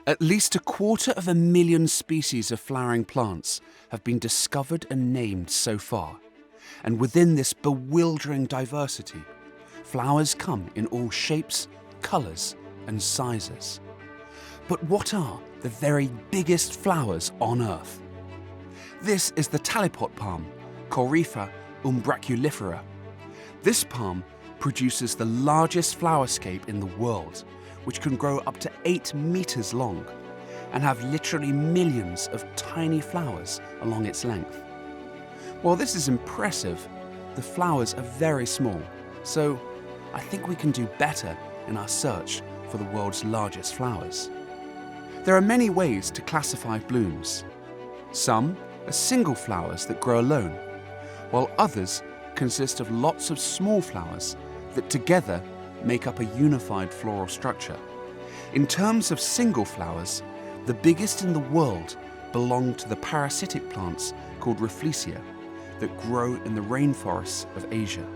At least 250,000 species of flowering plants have been discovered and named so far. And within this bewildering diversity, flowers come in all shapes, colours and sizes. But what are the very biggest flowers on Earth? This is the talipot palm, Corypha umbraculifera. This palm produces the largest flowerscape in the world, which can grow up to 8 meters long and have literally millions of tiny flowers along its length. While this is impressive, the flowers are very small, so I think we can do better in our search for the world's largest flowers. There are many ways to classify blooms. Some are single flowers that grow alone, while others consist of lots of small flowers that together make up a unified floral structure. In terms of single flowers, the biggest in the world belong to the parasitic plants called Rafflesia that grow in the rainforests of Asia.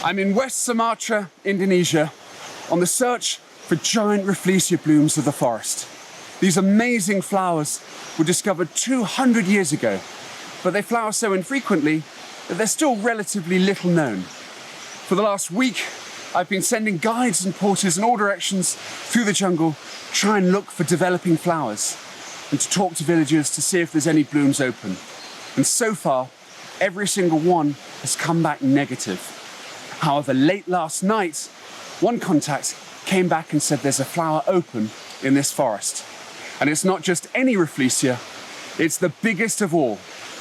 I'm in West Sumatra, Indonesia, on the search for giant Rafflesia blooms of the forest. These amazing flowers were discovered 200 years ago, but they flower so infrequently that they're still relatively little known. For the last week, I've been sending guides and porters in all directions through the jungle to try and look for developing flowers and to talk to villagers to see if there's any blooms open. And so far, every single one has come back negative. However, late last night, one contact came back and said there's a flower open in this forest. And it's not just any Rafflesia, it's the biggest of all,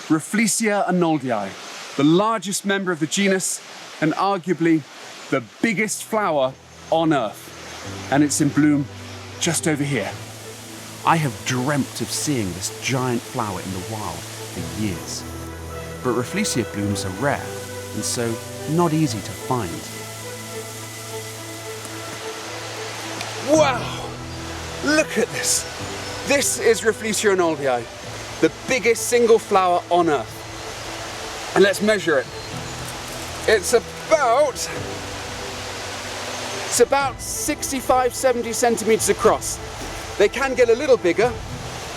Rafflesia arnoldii, the largest member of the genus and arguably the biggest flower on Earth. And it's in bloom just over here. I have dreamt of seeing this giant flower in the wild for years. But Rafflesia blooms are rare and so not easy to find. Wow! Look at this! This is Rafflesia arnoldii, the biggest single flower on Earth. And let's measure it. It's about 65, 70 centimeters across. They can get a little bigger.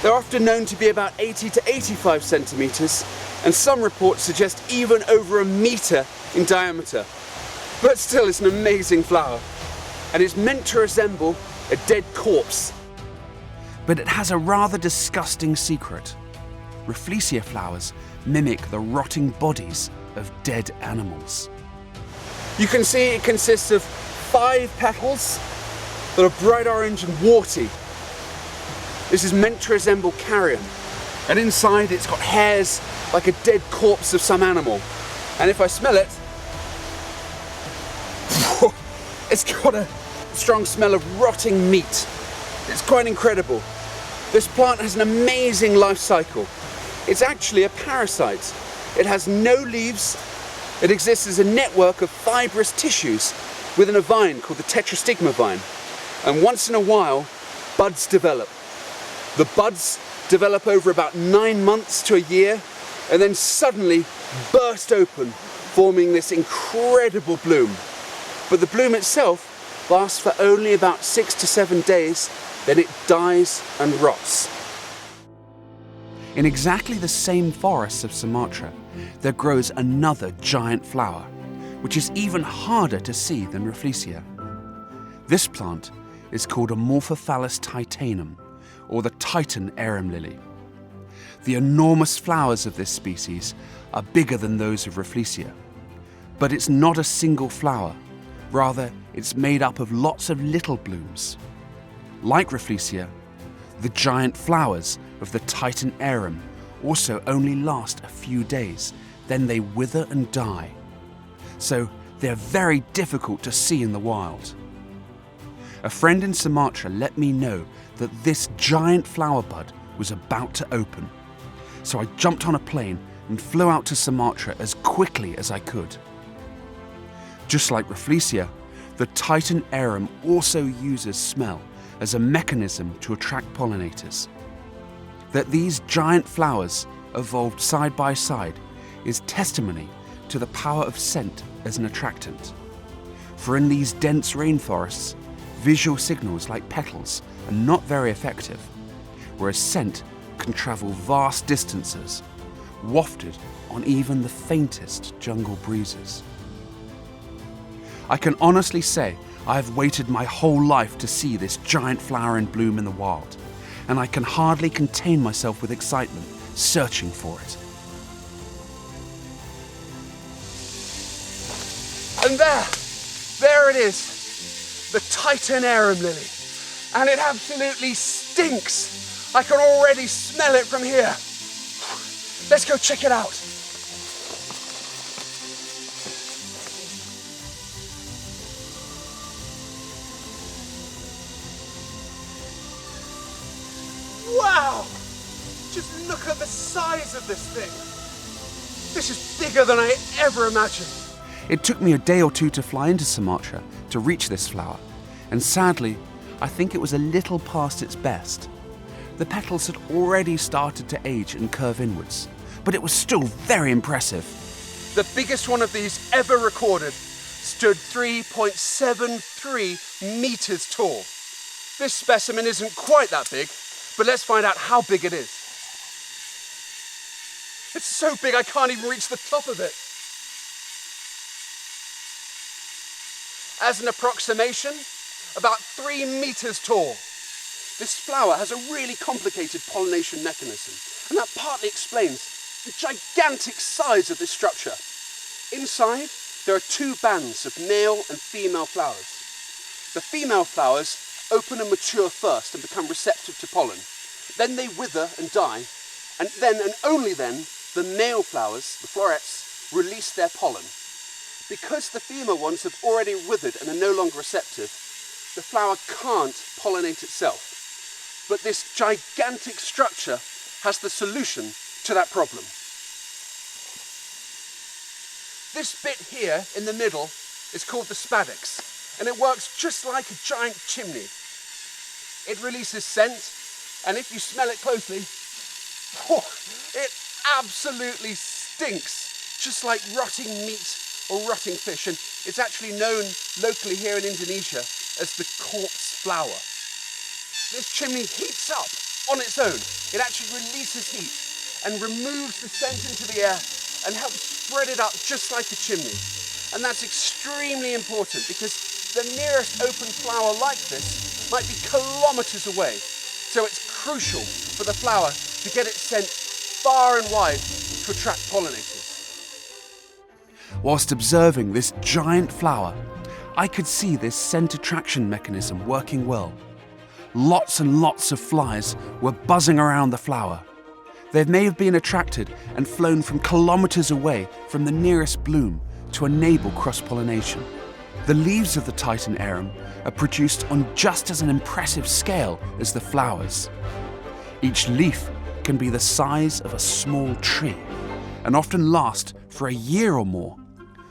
They're often known to be about 80 to 85 centimeters, and some reports suggest even over 1 meter in diameter. But still, it's an amazing flower, and it's meant to resemble a dead corpse. But it has a rather disgusting secret. Rafflesia flowers mimic the rotting bodies of dead animals. You can see it consists of 5 petals that are bright orange and warty. This is meant to resemble carrion, and inside it's got hairs like a dead corpse of some animal. And if I smell it, it's got a strong smell of rotting meat. It's quite incredible. This plant has an amazing life cycle. It's actually a parasite. It has no leaves. It exists as a network of fibrous tissues within a vine called the tetrastigma vine. And once in a while, buds develop. The buds develop over about 9 months to a year and then suddenly burst open, forming this incredible bloom. But the bloom itself lasts for only about 6 to 7 days, then it dies and rots. In exactly the same forests of Sumatra, there grows another giant flower, which is even harder to see than Rafflesia. This plant is called Amorphophallus titanum, or the Titan arum lily. The enormous flowers of this species are bigger than those of Rafflesia, but it's not a single flower. Rather, it's made up of lots of little blooms. Like Rafflesia, the giant flowers of the Titan arum also only last a few days, then they wither and die. So they're very difficult to see in the wild. A friend in Sumatra let me know that this giant flower bud was about to open. So I jumped on a plane and flew out to Sumatra as quickly as I could. Just like Rafflesia, the Titan arum also uses smell as a mechanism to attract pollinators. That these giant flowers evolved side by side is testimony to the power of scent as an attractant. For in these dense rainforests, visual signals like petals are not very effective, whereas scent can travel vast distances, wafted on even the faintest jungle breezes. I can honestly say I have waited my whole life to see this giant flower in bloom in the wild, and I can hardly contain myself with excitement searching for it. And there it is, the Titan arum lily. And it absolutely stinks. I can already smell it from here. Let's go check it out. Wow! Just look at the size of this thing. This is bigger than I ever imagined. It took me a day or two to fly into Sumatra to reach this flower, and sadly, I think it was a little past its best. The petals had already started to age and curve inwards, but it was still very impressive. The biggest one of these ever recorded stood 3.73 meters tall. This specimen isn't quite that big, but let's find out how big it is. It's so big I can't even reach the top of it. As an approximation, about 3 meters tall. This flower has a really complicated pollination mechanism, and that partly explains the gigantic size of this structure. Inside, there are 2 bands of male and female flowers. The female flowers open and mature first and become receptive to pollen. Then they wither and die, and then and only then, the male flowers, the florets, release their pollen. Because the female ones have already withered and are no longer receptive, the flower can't pollinate itself. But this gigantic structure has the solution to that problem. This bit here in the middle is called the spadix, and it works just like a giant chimney. It releases scent, and if you smell it closely, it absolutely stinks, just like rotting meat or rotting fish, and it's actually known locally here in Indonesia as the corpse flower. This chimney heats up on its own. It actually releases heat and removes the scent into the air and helps spread it up just like a chimney. And that's extremely important because the nearest open flower like this might be kilometers away. So it's crucial for the flower to get its scent far and wide to attract pollinators. Whilst observing this giant flower, I could see this scent attraction mechanism working well. Lots and lots of flies were buzzing around the flower. They may have been attracted and flown from kilometers away from the nearest bloom to enable cross-pollination. The leaves of the Titan arum are produced on just as an impressive scale as the flowers. Each leaf can be the size of a small tree and often last for a year or more,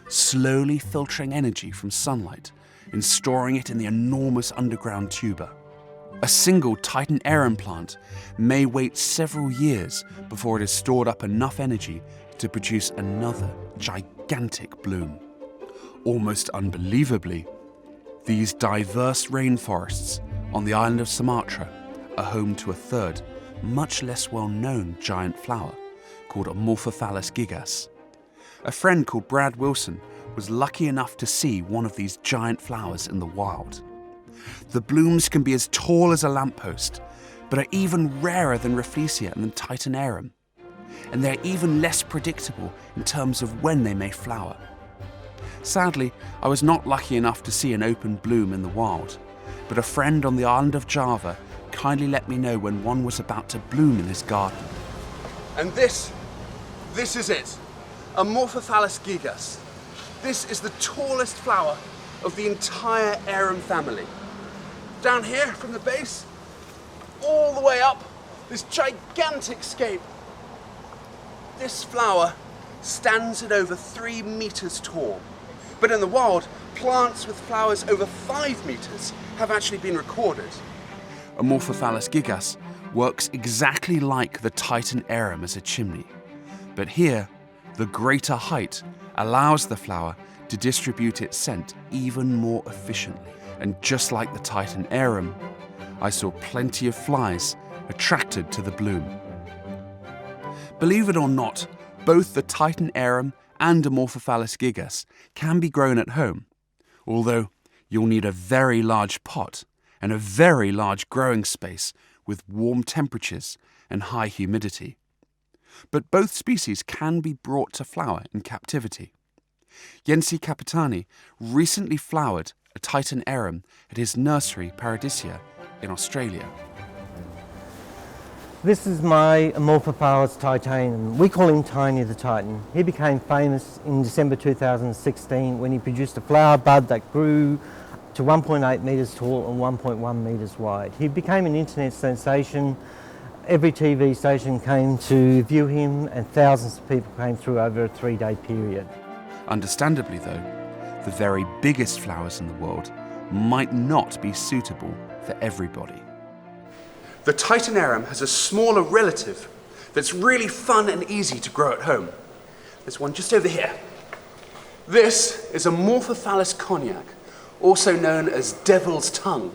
slowly filtering energy from sunlight and storing it in the enormous underground tuber. A single Titan arum plant may wait several years before it has stored up enough energy to produce another gigantic bloom. Almost unbelievably, these diverse rainforests on the island of Sumatra are home to a third, much less well-known giant flower called Amorphophallus gigas. A friend called Brad Wilson was lucky enough to see one of these giant flowers in the wild. The blooms can be as tall as a lamppost, but are even rarer than Rafflesia and than Titan arum. And they're even less predictable in terms of when they may flower. Sadly, I was not lucky enough to see an open bloom in the wild, but a friend on the island of Java kindly let me know when one was about to bloom in his garden. And this is it, Amorphophallus gigas. This is the tallest flower of the entire arum family. Down here from the base, all the way up, this gigantic scape. This flower stands at over 3 meters tall. But in the wild, plants with flowers over 5 meters have actually been recorded. Amorphophallus gigas works exactly like the Titan arum as a chimney. But here, the greater height allows the flower to distribute its scent even more efficiently. And just like the Titan arum, I saw plenty of flies attracted to the bloom. Believe it or not, both the Titan arum and Amorphophallus gigas can be grown at home, although you'll need a very large pot and a very large growing space with warm temperatures and high humidity. But both species can be brought to flower in captivity. Jensi Capitani recently flowered a Titan arum at his nursery Paradisia in Australia. This is my Amorphophallus titanium. We call him Tiny the Titan. He became famous in December 2016 when he produced a flower bud that grew to 1.8 metres tall and 1.1 metres wide. He became an internet sensation. Every TV station came to view him and thousands of people came through over a 3-day period. Understandably though, the very biggest flowers in the world might not be suitable for everybody. The Titan arum has a smaller relative that's really fun and easy to grow at home. There's one just over here. This is Amorphophallus cognac, also known as devil's tongue,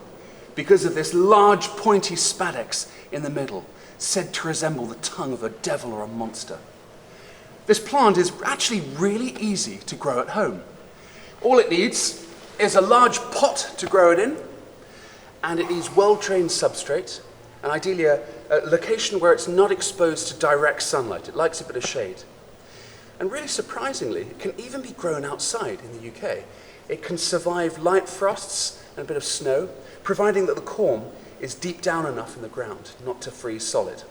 because of this large pointy spadix in the middle, said to resemble the tongue of a devil or a monster. This plant is actually really easy to grow at home. All it needs is a large pot to grow it in, and it needs well-trained substrate, and ideally a location where it's not exposed to direct sunlight. It likes a bit of shade. And really surprisingly, it can even be grown outside in the UK. It can survive light frosts and a bit of snow, providing that the corm is deep down enough in the ground not to freeze solid.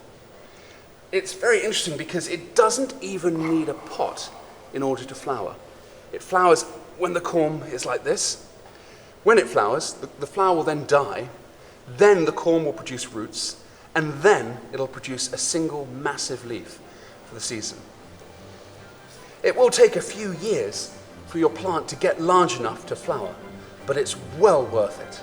It's very interesting because it doesn't even need a pot in order to flower. It flowers when the corm is like this. When it flowers, the flower will then die, then the corm will produce roots, and then it'll produce a single massive leaf for the season. It will take a few years for your plant to get large enough to flower, but it's well worth it.